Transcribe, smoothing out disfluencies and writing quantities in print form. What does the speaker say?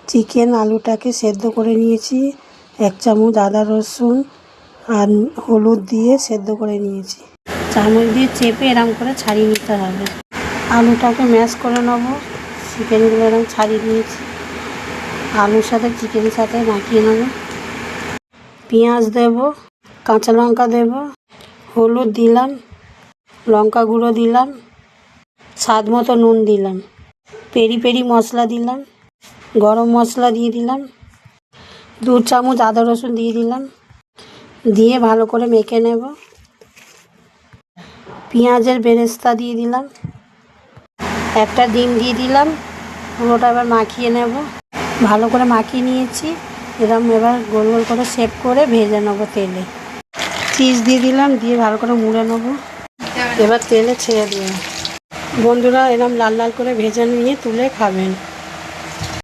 Chicken আলুটাকে সেদ্ধ করে নিয়েছি, 1 চামচ আদা রসুন আর হলুদ দিয়ে সেদ্ধ করে নিয়েছি। চামচ দিয়ে চেপে এরম করে ছাড়িয়ে নিতে হবে। আলুটাকে ম্যাশ করে নেব। চিকেনগুলো এরম ছাড়িয়ে নিয়েছি, আলুর সাথে চিকেনের সাথে মাখিয়ে নেব। পেঁয়াজ দেব, কাঁচা লঙ্কা দেব, হলুদ দিলাম, লঙ্কা গুঁড়ো দিলাম, স্বাদ মতো নুন দিলাম, পেরি পেরি মশলা দিলাম, গরম মশলা দিয়ে দিলাম, 2 চামচ আদা রসুন দিয়ে দিলাম, দিয়ে ভালো করে মেখে নেব। পেঁয়াজের বেরেস্তা দিয়ে দিলাম, একটা ডিম দিয়ে দিলাম, পুরোটা এবার মাখিয়ে নেব। ভালো করে মাখিয়ে নিয়েছি, এবার গোল গোল করে শেপ করে ভেজে নেব তেলে। চিজ দিয়ে দিলাম, দিয়ে ভালো করে মুড়ে নেব। এবার তেলে ছেড়ে দেব। বন্ধুরা এরম লাল লাল করে ভেজে নিয়ে তুলে খাবেন।